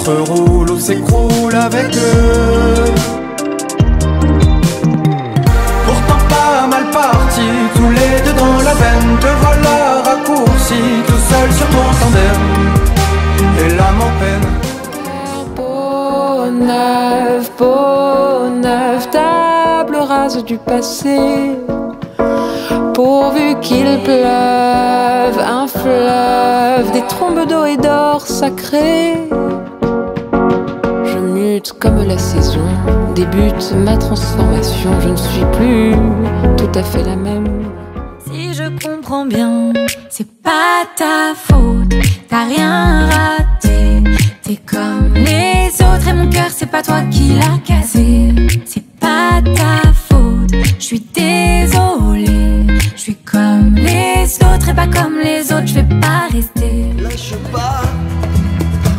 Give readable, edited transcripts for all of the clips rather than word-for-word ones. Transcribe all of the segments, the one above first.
notre roule ou s'écroule avec eux. Pourtant pas mal parti, tous les deux dans la veine. Te voilà raccourci, tout seul sur ton tandem, et l'âme en peine. Peau neuve, table rase du passé. Pourvu qu'il pleuve, un fleuve, des trombes d'eau et d'or sacré. Je mute comme la saison, débute ma transformation. Je ne suis plus tout à fait la même. Si je comprends bien, c'est pas ta faute, t'as rien raté. T'es comme les autres et mon cœur c'est pas toi qui l'as cassé. C'est pas ta faute, je suis désolée. Je suis comme les autres et pas comme les autres, je vais pas rester. Lâche pas,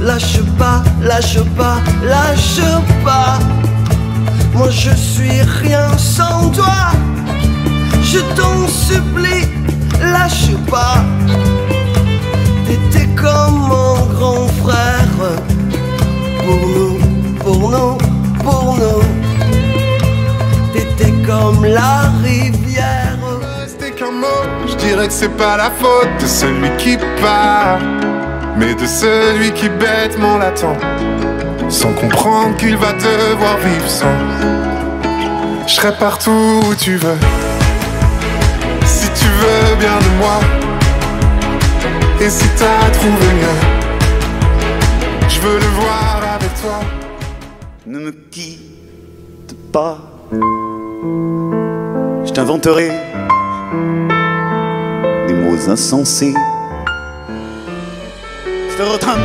lâche pas, lâche pas, lâche pas. Moi je suis rien sans toi. Je t'en supplie, lâche pas. T'étais comme mon grand frère. Pour nous, pour nous, pour nous. T'étais comme la rivière. C'était qu'un mot, je dirais que c'est pas la faute de celui qui part, mais de celui qui bêtement l'attend, sans comprendre qu'il va devoir vivre sans. Je serai partout où tu veux, si tu veux bien de moi. Et si t'as trouvé mieux, je veux le voir avec toi. Ne me quitte pas, je t'inventerai des mots insensés. Sur le tram,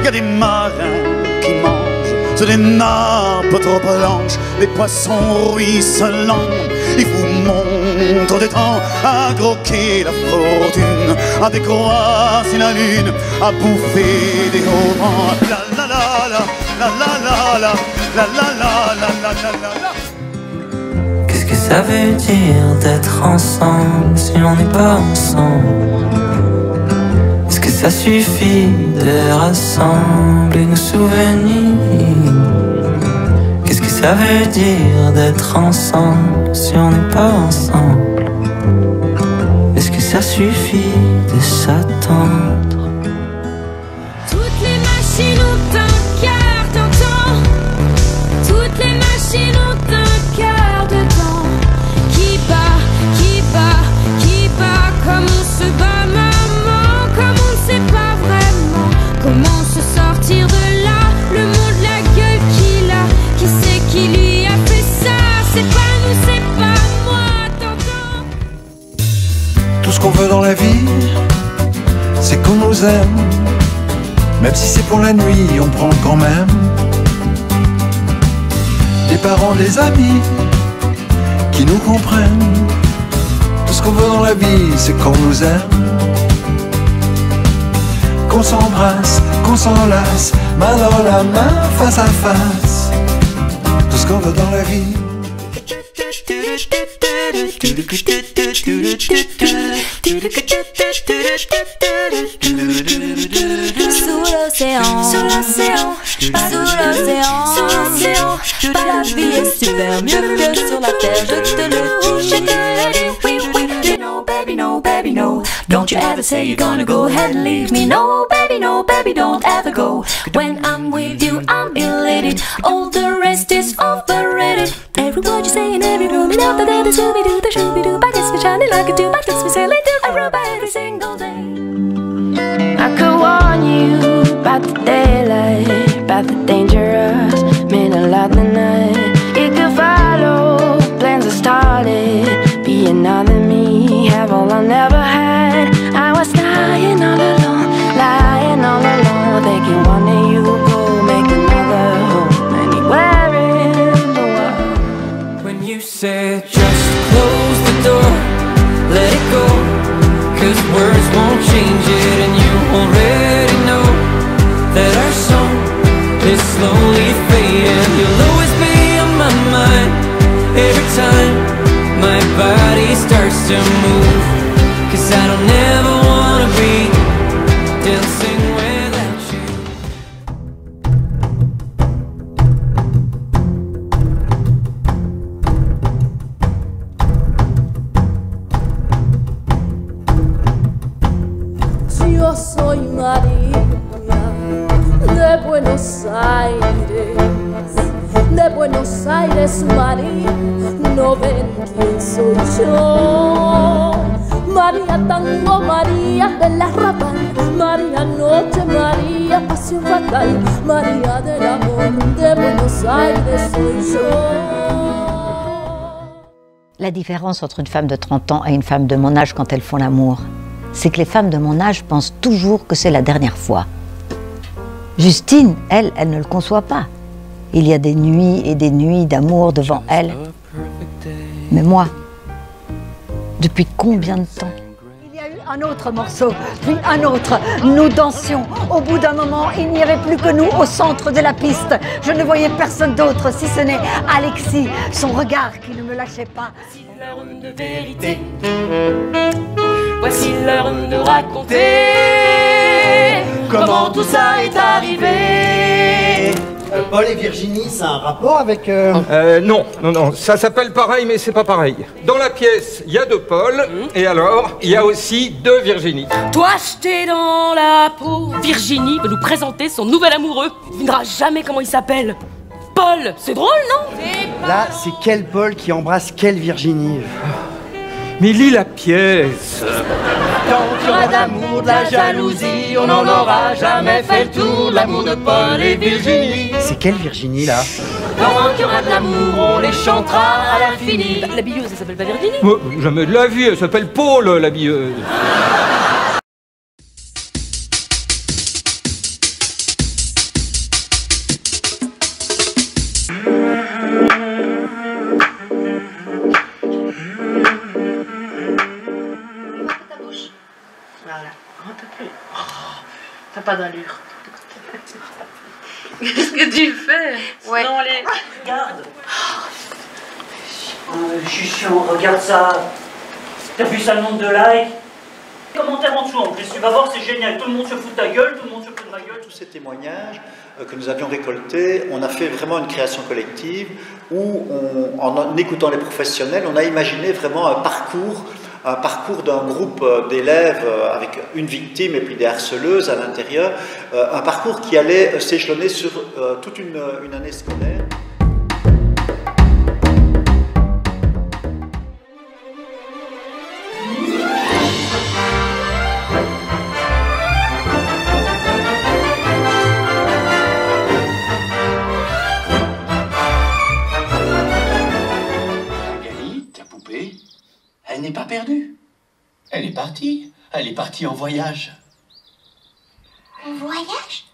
y a des marins qui mangent sur des nappes trop blanches, des poissons ruisselants. Ils vous montrent des temps à croquer la fortune, à décroisser la lune, à bouffer des hauts vents. La la la la, la la la la, la la la la la la la. Qu'est-ce que ça veut dire d'être ensemble si on n'est pas ensemble? Est-ce que ça suffit de rassembler nos souvenirs? Qu'est-ce que ça veut dire d'être ensemble si on n'est pas ensemble? Est-ce que ça suffit de s'attendre? Toutes les machines ont un cœur, t'entends? Toutes les machines ont un cœur dedans, qui bat, qui bat, qui bat. Comme on se bat, maman, comme on ne sait pas vraiment comment se sortir de là. Le monde, la gueule qu'il a, qui c'est qui lui a fait ça? C'est pas nous, c'est pas moi, t'entends? Tout ce qu'on veut dans la vie, c'est qu'on nous aime. Même si c'est pour la nuit, on prend quand même. Des parents, des amis qui nous comprennent. Tout ce qu'on veut dans la vie, c'est qu'on nous aime. Qu'on s'embrasse, qu'on s'enlace, main dans la main, face à face. Tout ce qu'on veut dans la vie. Sous l'océan, sous l'océan, sous l'océan, sous l'océan. La vie est super mieux que sur la terre. Je te le dis, je te le dis. Oui, oui. No, baby, no, baby, no. Don't you ever say you're gonna go ahead and leave me. No, baby, don't ever go. When I'm with you, I'm elated. All the rest is overrated. Every word you say in every room, you know that the shooby-doo, the shooby-doo. My kiss me shining like a tube, my kiss me sailing through a rubber every single day. I could warn you about the daylight, about the dangerous middle of the night. You could follow, plans are started, be another me, have all I never had. I was lying all alone, thinking one day you will go make another home anywhere in the world. When you said just close the door, let Buenos Aires, de Buenos Aires, María, no ven quién soy yo. María Tango, María de la Raval, María Noche, María Pasión Fatal, María del Amor, de Buenos Aires soy yo. La différence entre une femme de 30 ans et une femme de mon âge quand elles font l'amour, c'est que les femmes de mon âge pensent toujours que c'est la dernière fois. Justine, elle ne le conçoit pas. Il y a des nuits et des nuits d'amour devant elle. Mais moi, depuis combien de temps? Il y a eu un autre morceau, puis un autre. Nous dansions. Au bout d'un moment, il n'y avait plus que nous au centre de la piste. Je ne voyais personne d'autre, si ce n'est Alexis, son regard qui ne me lâchait pas. Voici l'heure de vérité. Voici l'heure de raconter comment tout ça est arrivé. Paul et Virginie, c'est un rapport avec... Non, ça s'appelle pareil, mais c'est pas pareil. Dans la pièce, il y a 2 Paul, et alors, il y a aussi 2 Virginie. Toi, jeté dans la peau, Virginie va nous présenter son nouvel amoureux. Il ne dira jamais comment il s'appelle. Paul, c'est drôle, non? Là, c'est quel Paul qui embrasse quelle Virginie? Mais lis la pièce. Tant qu'il y aura de l'amour, de la jalousie, on n'en aura jamais fait le tour. L'amour de Paul et Virginie. C'est quelle Virginie, là? Tant qu'il y aura de l'amour, on les chantera à l'infini. La billeuse, elle s'appelle pas Virginie? Jamais de la vie, elle s'appelle Paul, la billeuse. T'as pas d'allure. Qu'est-ce que tu fais? Ouais. Non, allez, regarde. Chichon, regarde ça. T'as vu ça, le nombre de likes? Commentaires en dessous en plus. Tu vas voir, c'est génial. Tout le monde se fout de ta gueule, tout le monde se fout de ma gueule. Tous ces témoignages que nous avions récoltés, on a fait vraiment une création collective où, en écoutant les professionnels, on a imaginé vraiment un parcours d'un groupe d'élèves avec une victime et puis des harceleuses à l'intérieur, un parcours qui allait s'échelonner sur toute une année scolaire. Magali, ta poupée, elle n'est pas perdue. Elle est partie. Elle est partie en voyage. En voyage?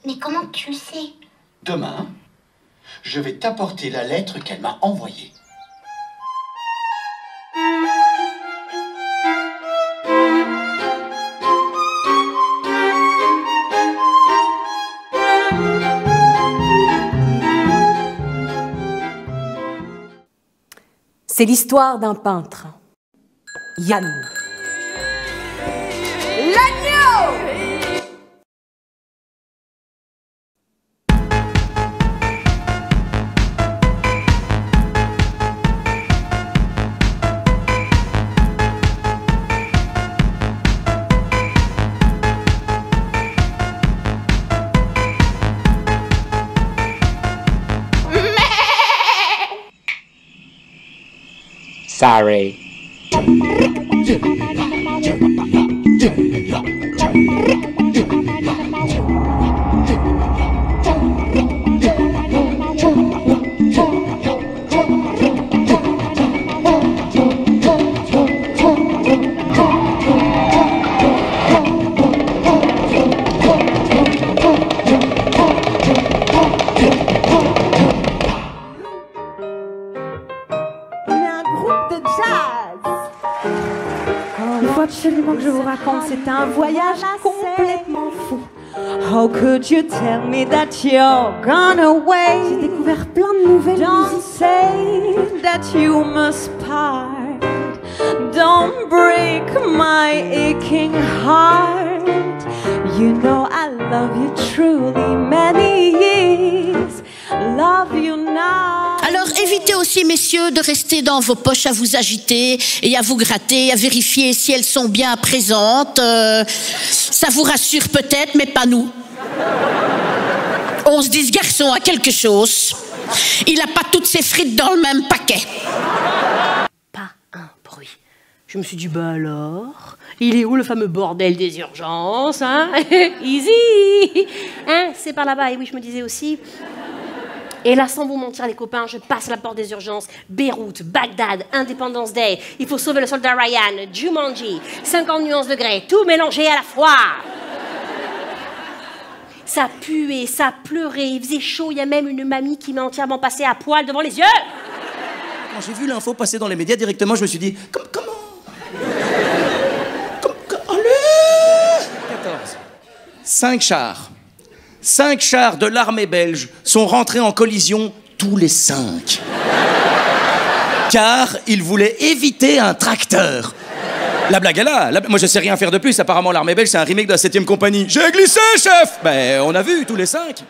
Mais comment tu le sais? Demain, je vais t'apporter la lettre qu'elle m'a envoyée. C'est l'histoire d'un peintre, Yann. L'agneau! Sorry. Absolument que je vous raconte, c'était un voyage complètement fou. How could you tell me that you're gone away? J'ai découvert plein de nouvelles Don't say that you must part. Don't break my aching heart. You know I love you truly many years. Love you now. Alors évitez aussi, messieurs, de rester dans vos poches à vous agiter et à vous gratter, à vérifier si elles sont bien présentes. Ça vous rassure peut-être, mais pas nous. On se dit, ce garçon a quelque chose. Il a pas toutes ses frites dans le même paquet. Pas un bruit. Je me suis dit, bah alors, il est où le fameux bordel des urgences, hein? Easy! Hein, c'est par là-bas, et oui, je me disais aussi. Et là, sans vous mentir, les copains, je passe la porte des urgences. Beyrouth, Bagdad, Independence Day. Il faut sauver le soldat Ryan, Jumanji, 50 nuances de grès, tout mélangé à la fois. Ça puait, ça pleurait, il faisait chaud. Il y a même une mamie qui m'a entièrement passé à poil devant les yeux. Quand j'ai vu l'info passer dans les médias directement, je me suis dit, comment 14. 5 chars de l'armée belge sont rentrés en collision tous les 5. Car ils voulaient éviter un tracteur. La blague est là. Moi, je sais rien faire de plus. Apparemment, l'armée belge, c'est un remake de la 7e compagnie. J'ai glissé, chef! Ben, on a vu, tous les 5.